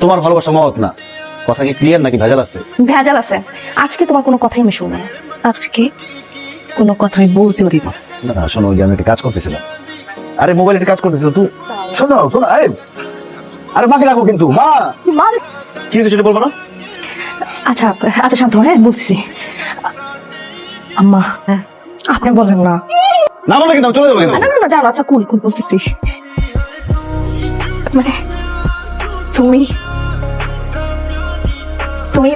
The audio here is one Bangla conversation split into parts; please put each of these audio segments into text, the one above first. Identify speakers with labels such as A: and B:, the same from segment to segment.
A: তোমার ভালোবাসা মহৎ না। কথা কি ক্লিয়ার নাকি ভেজাল আছে?
B: ভেজাল আছে। আজকে তোমার কোনো কথাই আমি শুনবো না। আজকে কোনো কথা আমি বলতেও দিব না।
A: না শোনো, ওই যে আমি একটা কাজ করতেছিলাম। আরে মোবাইলে একটা কাজ করতেছিলাম, তুই শোনো শোনো। আরে মাকে রাখো কিন্তু। মা কি হয়েছে সেটা বলবো না?
B: আচ্ছা আচ্ছা শান্ত হ্যাঁ বলতেছি। আম্মা আপনি বলেন না।
A: না বলে কিন্তু চলে যাবো কিন্তু।
B: না না না জানো। আচ্ছা কোন কোন বলতেছি মানে তুমি তুমি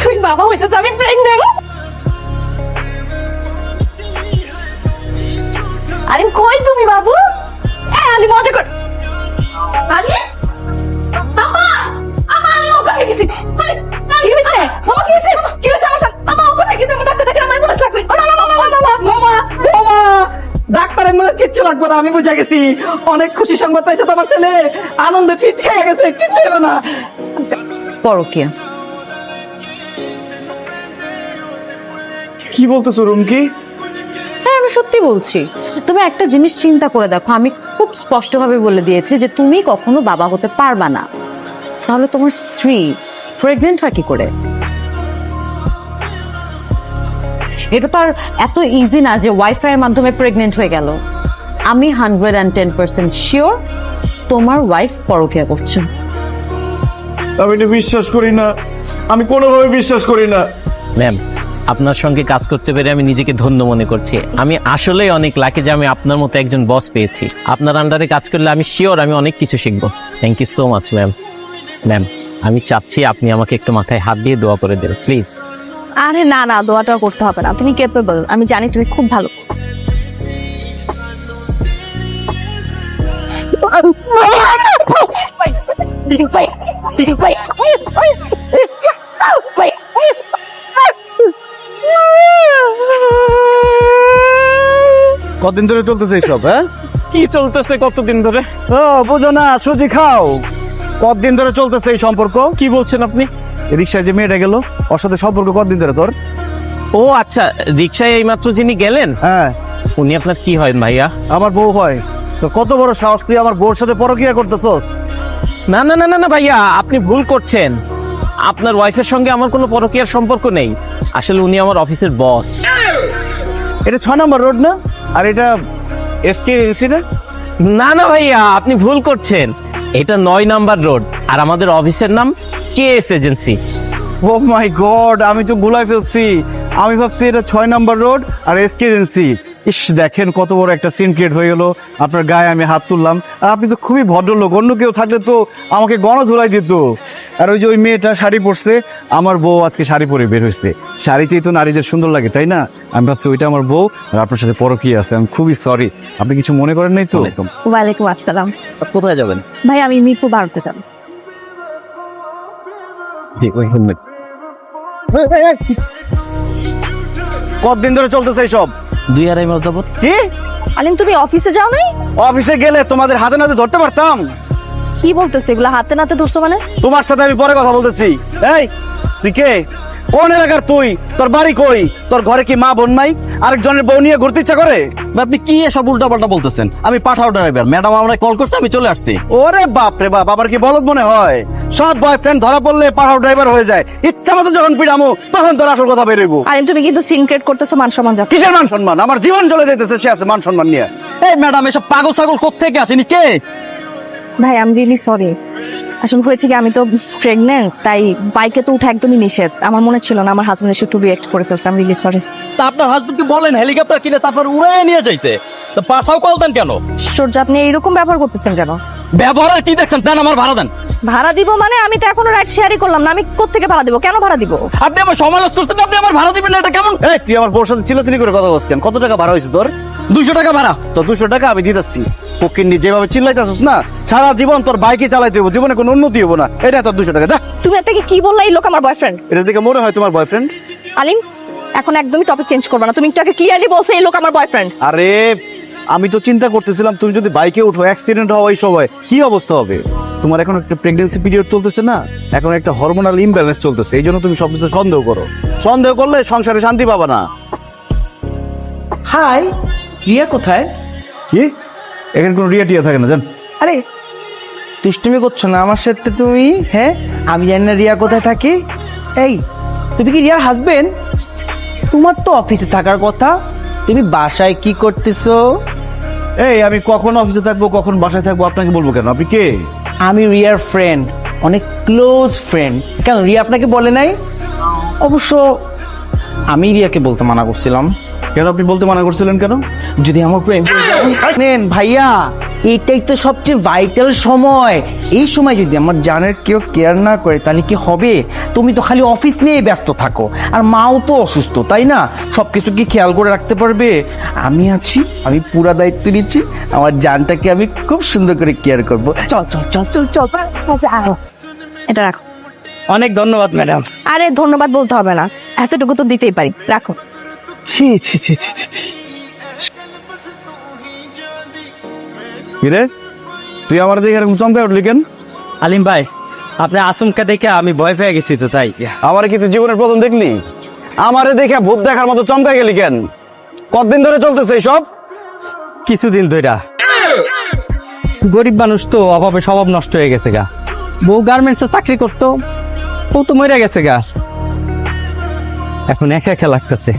B: তুমি বাবা হইতেছ। আমি প্রেগন্যান্ট। আলিম কই তুমি বাবু? আলিম মজা কর। আলিম বাবা আমা আলিম ওখানে গেছি। আলিম কি হইছে? বাবা কি হইছে? কি হইছে আমার সাথে? আমা ওখানে গেছি। আমার ডাক্তার ডাক্তার আমায় বলছ লাগবে। ও না না না না না
C: মামা মামা ডাক্তারের মনে কিচ্ছু লাগবে না, আমি বুঝে গেছি। অনেক খুশি সংবাদ পাইছে তোমার ছেলে, আনন্দে ফিট খেয়ে গেছে, কিচ্ছু হবে না।
D: পরকীয়া।
A: কি বলতেছো রুমকি?
D: হ্যাঁ আমি সত্যি বলছি। তবে একটা জিনিস চিন্তা করে দেখো, আমি খুব স্পষ্টভাবে বলে দিয়েছি যে তুমি কখনো বাবা হতে পারবা না। তাহলে তোমার স্ত্রী প্রেগনেন্ট হয় কি করে? এটা তো আর এত ইজি না যে ওয়াইফাই এর মাধ্যমে প্রেগনেন্ট হয়ে গেল। আমি 110% শিওর তোমার ওয়াইফ পরকীয়া করছে।
A: আমি এটা বিশ্বাস করি না, আমি কোনোভাবে বিশ্বাস করি না।
E: ম্যাম, আপনার সঙ্গে কাজ করতে পেরে আমি নিজেকে ধন্য মনে করছি। আমি আসলেই অনেক লাকি যে আমি আপনার মতো একজন বস পেয়েছি। আপনার আন্ডারে কাজ করলে আমি শিওর আমি অনেক কিছু শিখবো। Thank you so much ma'am. Ma'am, আমি চাচ্ছি আপনি আমাকে একটু মাথায় হাত দিয়ে দোয়া করে দেন প্লিজ।
B: আরে না না দোয়াটা করতে হবে না। তুমি ক্যাপেবল। আমি জানি তুমি খুব ভালো।
A: কতদিন ধরে চলতেছে এইসব? হ্যাঁ
E: কি চলতেছে কতদিন ধরে?
A: ও বুঝো না, সুজি খাও। কতদিন ধরে চলতেছে এই সম্পর্ক?
E: কি বলছেন আপনি?
A: রিক্সায় যে মেয়েটা গেল, ওর সাথে সম্পর্ক কতদিন ধরে তোর?
E: ও আচ্ছা, রিক্সায় এইমাত্র যিনি গেলেন
A: হ্যাঁ,
E: উনি আপনার কি হয় ভাইয়া?
A: আমার বউ হয়। তো কত বড় সাহস, তুই আমার বউর সাথে পরকীয়া করতেছস?
E: না না না না না ভাইয়া, আপনি ভুল করছেন। আপনার ওয়াইফের সঙ্গে আমার কোনো পরকীয়ার সম্পর্ক নেই। আসলে উনি আমার অফিসের বস।
A: এটা 6 নম্বর রোড না? আর এটা এসকে ইনসিডেন্ট?
E: না না ভাইয়া, আপনি ভুল করছেন। এটা 9 নাম্বার রোড আর আমাদের অফিসের নাম কেএস এজেন্সি।
A: ও মাই গড, আমি তো ভুলাই ফেলছি। আমি ভাবছি এটা 6 নম্বর রোড আর এসকে এজেন্সি। ইস, দেখেন কত বড় একটা সিন ক্রিয়েট হয়ে গেল। আপনার গায়ে আমি হাত তুললাম। আর আপনি তো খুবই ভদ্রলোক, অন্য কেউ থাকলে তো আমাকে গণধোলাই দিত। আর ওই যে ওই মেয়েটা শাড়ি পরছে, আমার বউ আজকে শাড়ি পরে বের হয়েছে। শাড়িতেই তো নারীদের সুন্দর লাগে, তাই না? আমি ভাবছি ওইটা আমার বউ আর আপনার সাথে পরকীয়া আছে। আমি খুবই সরি, আপনি কিছু মনে করেন নাই তো?
B: ওয়ালাইকুম আসসালাম।
E: কোথায় যাবেন?
B: ভাই আমি মিরপুর 12তে যাব।
A: কতদিন ধরে চলতেছে এইসব?
E: 2-2.5 মাস যাবত।
A: কি
B: আলিম তুমি অফিসে যাও নাই?
A: অফিসে গেলে তোমাদের হাতে নাতে ধরতে পারতাম।
B: কি বলতেছো এগুলা? হাতে নাতে ধরছো মানে?
A: তোমার সাথে আমি পরে কথা বলতেছি। এই তুই কে? কোন এলাকার তুই? তোর বাড়ি কই? তোর ঘরে কি মা বোন নাই? আরেকজনের বউ নিয়ে ঘুরতে ইচ্ছা করে?
F: আপনি কি এসব উল্টাপাল্টা বলতেছেন? আমি পাঠাও ড্রাইভার, ম্যাডাম আমরা কল করছে, আমি চলে আসছি।
A: ওরে বাপ রে বাপ, আমার কি বলদ মনে হয়? সব বয়ফ্রেন্ড ধরা পড়লে পাঠাও ড্রাইভার হয়ে যায়। ইচ্ছা মতো যখন পিড়ামো তখন তোর আসল কথা বেরোবো।
B: আলিম তুমি কিন্তু সিনক্রেট করতেছো মান সম্মান যা।
A: কিসের মান সম্মান? আমার জীবন চলে যাইতেছে, সে আছে মান সম্মান নিয়ে।
F: এই ম্যাডাম, এসব পাগল ছাগল কোত্থেকে আসেনি কে?
B: ভাই আই এম রিয়েলি সরি। আসলে হয়েছে কি আমি তো প্রেগন্যান্ট, তাই বাইকে তো উঠা একদমই নিষেধ। আমার মনে ছিল না, আমার হাজবেন্ড এসে একটু রিয়েক্ট করে ফেলছে। I am really sorry.
F: তা আপনার হাজবেন্ডকে বলেন হেলিকপ্টার কিনে তারপর উড়ে নিয়ে যাইতে। তা পাঠাও কল দেন কেন?
B: সূর্য আপনি এইরকম ব্যবহার করতেছেন কেন?
F: ব্যবহার আর কি দেখছেন? দেন আমার ভাড়া দেন।
B: ভাড়া দিব মানে? আমি তো এখনো রাইড শেয়ারই করলাম না। আমি কোত্থেকে ভাড়া দিব? কেন ভাড়া দিব?
F: আপনি আমার সমালোচ করছেন, আপনি আমার ভাড়া দিবেন না, এটা কেমন?
A: এই তুই আমার বউর সাথে চিল্লাচিল্লি করে কথা বলছিস কেন? কত টাকা ভাড়া হয়েছে তোর?
F: 200 টাকা ভাড়া।
A: তো 200 টাকা আমি দিতেছি। ফকিন্নি যেভাবে চিল্লাইতেছিস না, সারা জীবন তোর বাইকে চালাইতে হইব, জীবনে কোনো উন্নতি হইব না। এটা তোর 200 টাকা যা।
B: তুমি এটাকে কি বললা? এই লোক আমার বয়ফ্রেন্ড।
A: এটা দেখে মনে হয় তোমার বয়ফ্রেন্ড?
B: আলিম এখন একদমই টপিক চেঞ্জ করবে না। তুমি একটু আগে ক্লিয়ারলি বলছো এই লোক আমার বয়ফ্রেন্ড।
A: আরে আমি তো চিন্তা করতেছিলাম তুমি যদি বাইকে উঠো, অ্যাক্সিডেন্ট হওয়া এই সময় কি অবস্থা হবে। তোমার এখন একটা প্রেগন্যান্সি পিরিয়ড চলতেছে না, এখন একটা হরমোনাল ইমব্যালেন্স চলতেছে। এই জন্য তুমি সবকিছু সন্দেহ করো। সন্দেহ করলে সংসারে শান্তি পাবা না।
C: হাই, রিয়া কোথায়?
A: কি? এখানে কোনো রিয়া টিয়া থাকে না জান।
C: আরে
G: দুষ্টুমি করছো না আমার সাথে তুমি? হ্যাঁ, আমি জানি না রিয়া কোথায় থাকে। এই, তুমি কি রিয়ার হাজবেন্ড? তোমার তো অফিসে থাকার কথা, তুমি বাসায় কি করতেছো?
A: এই আমি কখন অফিসে থাকবো কখন বাসায় থাকবো আপনাকে বলবো কেন? আপনি কে?
G: আমি রিয়ার ফ্রেন্ড, অনেক ক্লোজ ফ্রেন্ড। কেন, রিয়া আপনাকে বলে নাই? অবশ্য আমি রিয়াকে বলতে মানা করছিলাম।
A: কেন আপনি বলতে মানা করছিলেন কেন?
G: যদি আমার প্রেম নেন ভাইয়া, এটাই তো সবচেয়ে ভাইটাল সময়। এই সময় যদি আমার জানের কেউ কেয়ার না করে তাহলে কি হবে? তুমি তো খালি অফিস নিয়ে ব্যস্ত থাকো, আর মাও তো অসুস্থ, তাই না? সবকিছু কি খেয়াল করে রাখতে পারবে? আমি আছি, আমি পুরা দায়িত্ব নিচ্ছি। আমার জানটাকে আমি খুব সুন্দর করে কেয়ার করবো। চল চল চল চল চল।
B: এটা রাখো।
G: অনেক ধন্যবাদ ম্যাডাম।
B: আরে ধন্যবাদ বলতে হবে না, এতটুকু তো দিতেই পারি, রাখো।
G: ছি ছি ছি ছি ছি ছি।
A: কিরে তুই আমার দিকে এরকম চমকায় উঠলি কেন?
F: আলিম ভাই, আপনি আসমকা দেখে আমি ভয় পেয়ে গেছি তো তাই।
A: আমারে কি তুই জীবনের প্রথম দেখলি? আমারে দেখে ভূত দেখার মতো চমকায় গেলি কেন? কতদিন ধরে চলতেছে সব?
F: কিছুদিন ধইরা। গরিব মানুষ তো, অভাবে স্বভাব নষ্ট হয়ে গেছে গা। বউ গার্মেন্টসে চাকরি করতো, বউ তো মরে গেছে গা। এখন একা একা লাগতেছে।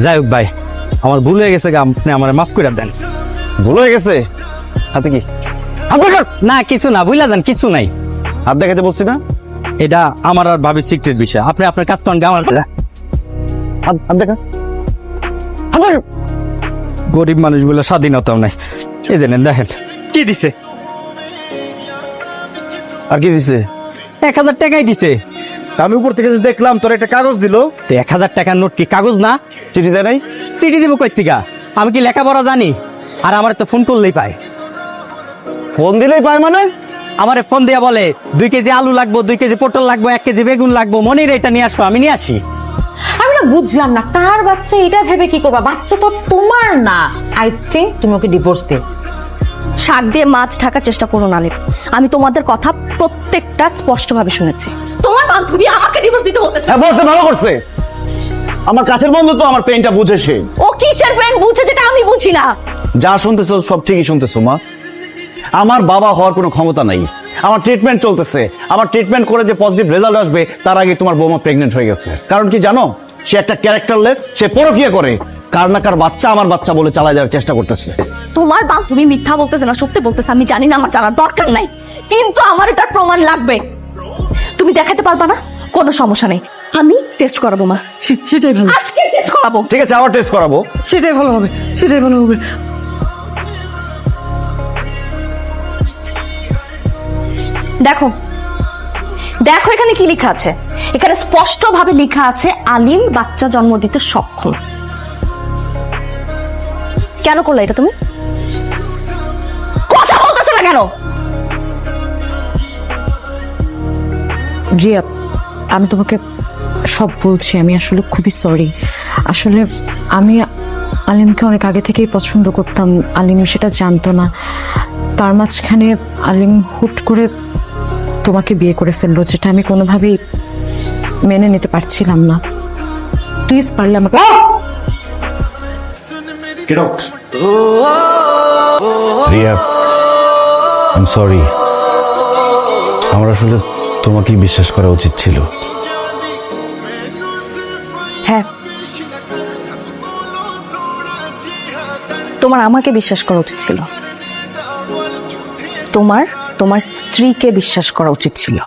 F: যাই হোক ভাই, আমার ভুল হয়ে গেছে গা, আপনি আমার মাফ করে দেন।
A: ভুল হয়ে গেছে? হাতে কি? হাত বের কর।
F: না কিছু না, বুঝলা যান, কিছু নাই।
A: হাত দেখাতে বলছি না?
F: এটা আমার আর ভাবির সিক্রেট বিষয়। আপনি আপনার কাজ করেন, আমার
A: হাত দেখা। হাত দেখা।
F: গরিব মানুষগুলো স্বাধীনতাও নাই। এই জানেন, দেখেন কি দিছে।
A: আর কি দিছে?
F: 1000 টাকাই দিছে।
A: আমি উপর থেকে যে দেখলাম তোর একটা কাগজ দিল।
F: তো 1000 টাকার নোট কি কাগজ না?
A: চিঠি দেয় নাই?
F: চিঠি দিব কই থেকে? আমি কি লেখাপড়া জানি? আর আমার তো ফোন করলেই পায়।
A: ফোন দিলেই পায় মানে?
F: আমারে ফোন দিয়া বলে 2 কেজি আলু লাগবো, 2 কেজি পটল লাগবো, 1 কেজি বেগুন লাগবো, মনির এটা নিয়ে আসো, আমি নিয়ে আসি।
D: আমি না বুঝলাম না, কার বাচ্চা এটা ভেবে কি করবা? বাচ্চা তো তোমার না। আই থিঙ্ক তুমি ওকে ডিভোর্স দিও।
B: শাক দিয়ে মাছ ঢাকার চেষ্টা করো না আলিম। আমি তোমাদের কথা প্রত্যেকটা স্পষ্টভাবে শুনেছি। তোমার বান্ধবী আমাকে ডিভোর্স দিতে বলতেছে।
A: হ্যাঁ বলছে, ভালো করছে। আমার কাছের বন্ধু তো আমার পেইনটা বুঝে সে।
B: ও কিসের পেন বুঝে যেটা আমি বুঝি না?
A: যা শুনতেছো সব ঠিকই শুনতেছো মা। আমার বাবা হওয়ার কোনো ক্ষমতা নাই। আমার ট্রিটমেন্ট চলতেছে। আমার ট্রিটমেন্ট করে যে পজিটিভ রেজাল্ট আসবে তার আগে তোমার বৌমা প্রেগনেন্ট হয়ে গেছে। কারণ কি জানো? সে একটা ক্যারেক্টারলেস, সে পরকীয়া করে। কার না কার বাচ্চা আমার বাচ্চা বলে চালায় যাওয়ার চেষ্টা করতেছে।
B: তোমার বান্ধবী মিথ্যা বলতেছে না সত্যি বলতেছে আমি জানি না, আমার জানার দরকার নাই, কিন্তু আমার এটার প্রমাণ লাগবে। তুমি দেখাতে পারবা না? কোনো সমস্যা নেই, আমি টেস্ট করাবো মা।
C: সেটাই ভালো,
B: আজকে টেস্ট করাবো।
A: ঠিক আছে, আবার টেস্ট করাবো।
C: সেটাই ভালো হবে, সেটাই ভালো হবে।
B: দেখো দেখো এখানে কি লেখা আছে? এখানে স্পষ্ট ভাবে লেখা আছে আলিম বাচ্চা জন্ম দিতে সক্ষম। কেন করলে এটা তুমি? কথা বলতেছো না কেন?
D: রিয়া, আমি তোমাকে সব বলছি। আমি আসলে খুবই সরি। আসলে আমি আলিমকে অনেক আগে থেকেই পছন্দ করতাম। আলিম সেটা জানতো না। তার মাঝখানে আলিম হুট করে তোমাকে বিয়ে করে ফেললো, যেটা আমি কোনোভাবেই মেনে নিতে পারছিলাম না। প্লিজ পারলে আমাকে।
A: Riya, I am sorry. আমার আসলে তোমাকেই বিশ্বাস করা উচিত ছিল।
B: হ্যাঁ, তোমার আমাকে বিশ্বাস করা উচিত ছিল। তোমার তোমার স্ত্রীকে বিশ্বাস করা উচিত ছিল।